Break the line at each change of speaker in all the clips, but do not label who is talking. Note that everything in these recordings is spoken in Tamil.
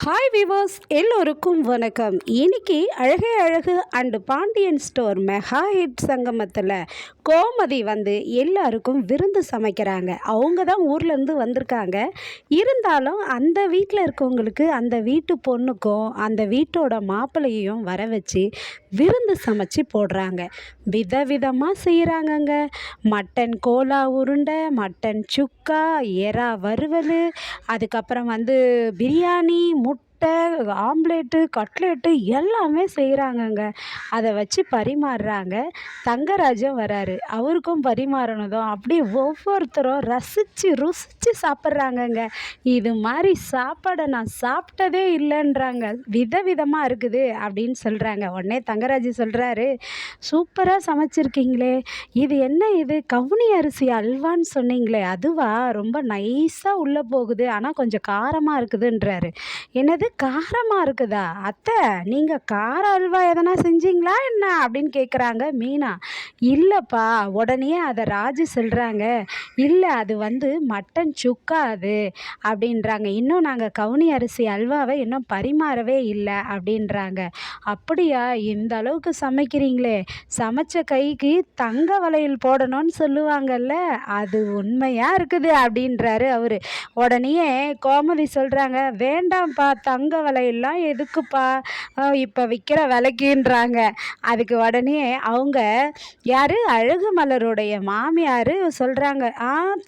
ஹாய் விவர்ஸ், எல்லோருக்கும் வணக்கம். இன்னைக்கு அழகே Azhagu and Pandian store mega hit சங்கமத்தில் கோமதி வந்து எல்லாருக்கும் விருந்து சமைக்கிறாங்க. அவங்க தான் ஊர்லேருந்து வந்திருக்காங்க. இருந்தாலும் அந்த வீட்டில் இருக்கவங்களுக்கு அந்த வீட்டு பொண்ணுக்கும் அந்த வீட்டோட மாப்பிள்ளையும் வர வச்சு விருந்து சமைச்சு போடுறாங்க. விதவிதமாக செய்கிறாங்கங்க. மட்டன் கோலா உருண்டை, மட்டன் சுக்கா, எறா வறுவல், அதுக்கப்புறம் வந்து பிரியாணி, முட்டை, ஆம்லேட்டு, கட்லெட்டு எல்லாமே செய்கிறாங்கங்க. அதை வச்சு பரிமாறுறாங்க. தங்கராஜும் வராரு. அவருக்கும் பரிமாறனதும் அப்படியே ஒவ்வொருத்தரும் ரசித்து ருசித்து சாப்பிட்றாங்கங்க. இது மாதிரி சாப்பாடை நான் சாப்பிட்டதே இல்லைன்றாங்க. விதவிதமாக இருக்குது அப்படின்னு சொல்கிறாங்க. உடனே தங்கராஜு சொல்கிறாரு, சூப்பராக சமைச்சிருக்கீங்களே, இது என்ன, இது கவுனி அரிசி அல்வான்னு சொன்னீங்களே அதுவா? ரொம்ப நைஸாக உள்ளே போகுது, ஆனால் கொஞ்சம் காரமாக இருக்குதுன்றாரு. என்னது காரமாக இருக்குதா அத்தை, நீங்கள் கார அல்வா எதனா செஞ்சீங்களா என்ன அப்படின்னு கேட்குறாங்க மீனா. இல்லைப்பா. உடனே அதை ராஜு சொல்கிறாங்க, இல்லை அது வந்து மட்டன் சுக்கா அது அப்படின்றாங்க. இன்னும் நாங்கள் கவுனி அரிசி அல்வாவை இன்னும் பரிமாறவே இல்லை அப்படின்றாங்க. அப்படியா, இந்த அளவுக்கு சமைக்கிறீங்களே, சமைச்ச கைக்கு தங்க வளையல் போடணும்னு சொல்லுவாங்கல்ல, அது உண்மையாக இருக்குது அப்படின்றாரு அவர். உடனே கோமதி சொல்கிறாங்க, வேண்டாம்ப்பா, தங்க வளையல்லாம் எதுக்குப்பா இப்போ விற்கிற விலைக்குன்றாங்க. அதுக்கு உடனே அவங்க யார், அழகு மலருடைய மாமியார் சொல்கிறாங்க,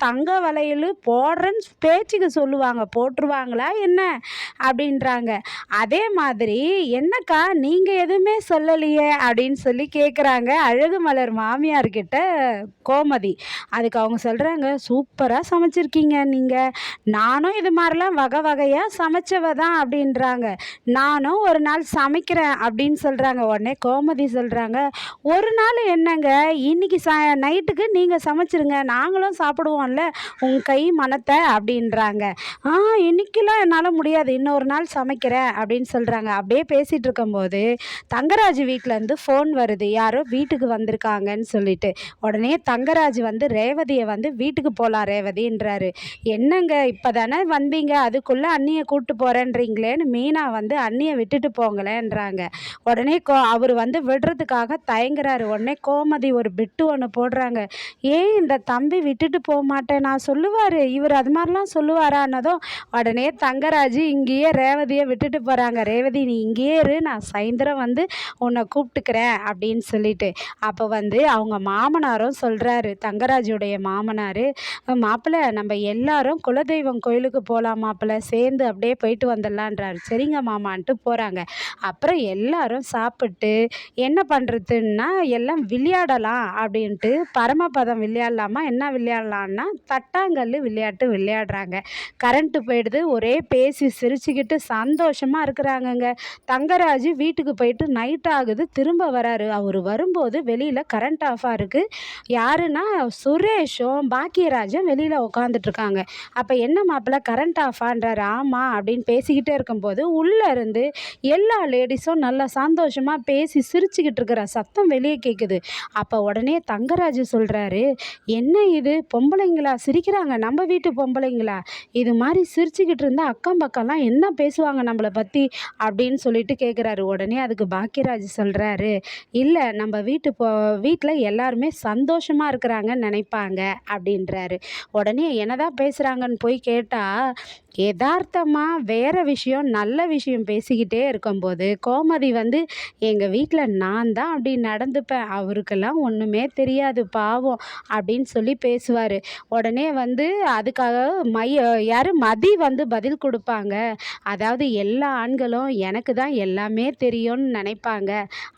தங்க வளையல் போடுறேன்னு பேச்சுக்கு சொல்லுவாங்க, போட்டுருவாங்களா என்ன அப்படின்றாங்க. அதே மாதிரி என்னக்கா நீங்கள் எதுவுமே சொல்லலையே அப்படின்னு சொல்லி கேட்குறாங்க அழகு மலர் மாமியார்கிட்ட கோமதி. அதுக்கு அவங்க சொல்கிறாங்க, சூப்பராக சமைச்சிருக்கீங்க நீங்கள், நானும் இது மாதிரிலாம் வகை வகையாக சமைச்சவ தான் அப்படின்றாங்க. நானும் ஒரு நாள் சமைக்கிறேன் அப்படின்னு சொல்கிறாங்க. உடனே கோமதி சொல்கிறாங்க, ஒரு நாள் என்னங்க, இன்னைக்கு நைட்டுக்கு நீங்கள் சமைச்சிருங்க, நாங்களும் சாப்பிடுவோம்ல உங்கள் கை மனத்தை அப்படின்றாங்க. இன்னைக்கெல்லாம் என்னால் முடியாது, இன்னொரு நாள் சமைக்கிறேன் அப்படின்னு சொல்கிறாங்க. அப்படியே பேசிகிட்டு இருக்கும்போது தங்கராஜ் வீட்டிலேருந்து ஃபோன் வருது, யாரோ வீட்டுக்கு வந்திருக்காங்கன்னு சொல்லிட்டு. உடனே தங்கராஜ் வந்து ரேவதியை வந்து வீட்டுக்கு போகலாம் ரேவதின்றாரு. என்னங்க இப்போ தானே வந்தீங்க, அதுக்குள்ளே அண்ணியை கூப்பிட்டு போகிறேன்றீங்களேன்னு மீனா வந்து அண்ணியை விட்டுட்டு போங்களேன்றாங்க. உடனே அவர் வந்து விடுறதுக்காக தயங்குறாரு. உடனே கோமதி ஒரு பிட்டு ஒன்று போடுறாங்க, ஏன் இந்த தம்பி விட்டுட்டு போக மாட்டேன் நான் சொல்லுவார், இவர் அது மாதிரிலாம் சொல்லுவாரான்னதும் உடனே தங்கராஜ் இங்கேயே ரேவதியை விட்டுட்டு போகிறாங்க. ரேவதி நீ இங்கேயே இரு, நான் சாயந்தரம் வந்து உன்னை கூப்பிட்டுக்கிறேன் அப்படின்னு சொல்லிட்டு. அப்போ வந்து அவங்க மாமனாரும் சொல்கிறாரு, தங்கராஜுடைய மாமனார், மாப்பிள்ளை நம்ம எல்லாரும் குலதெய்வம் கோயிலுக்கு போகலாம் மாப்பிள்ளை, சேர்ந்து அப்படியே போயிட்டு வந்துடலான்றாரு. சரிங்க மாமான்ட்டு போகிறாங்க. அப்புறம் எல்லாரும் சாப்பிட்டு என்ன பண்ணுறதுன்னா எல்லாம் விளையாடலாம் அப்படின்ட்டு பரமபதம் விளையாடலாமா, என்ன விளையாடலான்னா தட்டாங்கல் விளையாட்டு விளையாடுறாங்க. கரண்ட்டு போயிடுது, ஒரே பேசி சிரிச்சுக்கிட்டு சந்தோஷமாக இருக்கிறாங்கங்க. தங்கராஜ் வீட்டுக்கு போயிட்டு நைட் ஆகுது, திரும்ப வராரு. அவர் வரும்போது வெளியில் கரண்ட் ஆஃபாக இருக்குது. யாருன்னா சுரேஷும் பாக்கியராஜும் வெளியில் உட்காந்துட்ருக்காங்க. அப்போ என்ன மாப்பிள்ளை கரண்ட் ஆஃபான்றாரு. ஆமாம் அப்படின்னு பேசிக்கிட்டே இருக்கும்போது உள்ளே இருந்து எல்லா லேடிஸும் நல்லா சந்தோஷமாக பேசி சிரிச்சுக்கிட்டு இருக்கிற சத்தம் வெளியே கேட்குது. அப்போ உடனே தங்கராஜ் சொல்கிறாரு, என்ன இது பொம்பளைங்களா சிரிக்கிறாங்க, நம்ம வீட்டு பொம்பளைங்களா, இது மாதிரி சிரிச்சுக்கிட்டு இருந்தால் அக்கம் பக்கம்லாம் என்ன பேசுவாங்க நம்மளை பற்றி அப்படின்னு சொல்லிட்டு கேட்குறாரு. உடனே அதுக்கு பாக்கியராஜ் சொல்கிறாரு, இல்லை நம்ம வீட்டில் எல்லாருமே சந்தோஷமாக இருக்கிறாங்கன்னு நினைப்பாங்க அப்படின்றாரு. உடனே என்னதான் பேசுகிறாங்கன்னு போய் கேட்டால் யதார்த்தமாக வேறு விஷயம் நல்ல விஷயம் பேசிக்கிட்டே இருக்கும்போது கோமதி வந்து, எங்கள் வீட்டில் நான் தான் அப்படி நடந்துப்பேன், அவருக்கெல்லாம் ஒன்றுமே தெரியாது பாவம் அப்படின்னு சொல்லி பேசுவார். உடனே வந்து அதுக்காக யார் மதி வந்து பதில் கொடுப்பாங்க, அதாவது எல்லா ஆண்களும் எனக்கு தான் எல்லாமே தெரியும்னு நினைப்பாங்க,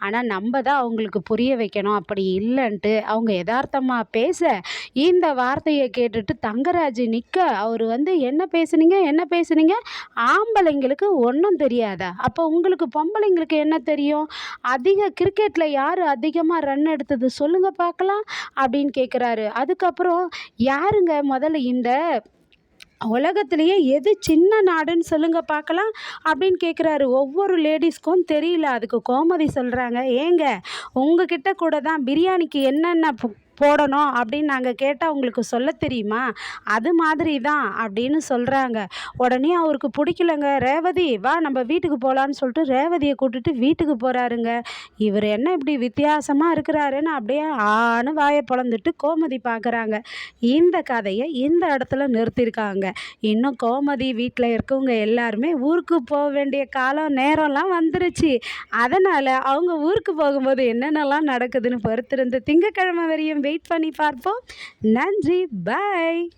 ஆனால் நம்ம தான் அவங்களுக்கு புரிய வைக்கணும், அப்படி இல்லைன்ட்டு அவங்க யதார்த்தமாக பேச இந்த வார்த்தையை கேட்டுட்டு தங்கராஜ் நிற்க, அவர் வந்து என்ன பேசுனீங்க, ஆம்பளைங்களுக்கு ஒன்றும் தெரியாதா, அப்போ உங்களுக்கு பொம்பளைங்களுக்கு என்ன தெரியும், கிரிக்கெட்டில் யார் அதிகமாக ரன் எடுத்தது சொல்லுங்க பார்க்கலாம் அப்படின்னு கேட்குறாரு. அதுக்கப்புறம் யாருங்க முதல்ல இந்த உலகத்திலேயே எது சின்ன நாடுன்னு சொல்லுங்க பார்க்கலாம் அப்படின்னு கேட்குறாரு. ஒவ்வொரு லேடிஸ்க்கும் தெரியல. அதுக்கு கோமதி சொல்கிறாங்க, ஏங்க உங்ககிட்ட கூட தான் பிரியாணிக்கு என்னென்ன போடணும் அப்படின்னு நாங்கள் கேட்டால் உங்களுக்கு சொல்ல தெரியுமா? அது மாதிரி தான் அப்படின்னு சொல்கிறாங்க. உடனே அவருக்கு பிடிக்கலங்க. ரேவதி வா நம்ம வீட்டுக்கு போகலான்னு சொல்லிட்டு ரேவதியை கூட்டிட்டு வீட்டுக்கு போகிறாருங்க. இவர் என்ன இப்படி வித்தியாசமாக இருக்கிறாருன்னு அப்படியே ஆன்னு வாயை பொளந்துட்டு கோமதி பார்க்குறாங்க. இந்த கதையை இந்த இடத்துல நிறுத்தியிருக்காங்க. இன்னும் கோமதி வீட்டில் இருக்கவங்க எல்லாருமே ஊருக்கு போக வேண்டிய காலம் நேரம்லாம் வந்துருச்சு. அதனால் அவங்க ஊருக்கு போகும்போது என்னென்னலாம் நடக்குதுன்னு பொறுத்திருந்து திங்கட்கிழமை வரையும் வெயிட் பண்ணி பார்ப்போம். நன்றி. பாய்.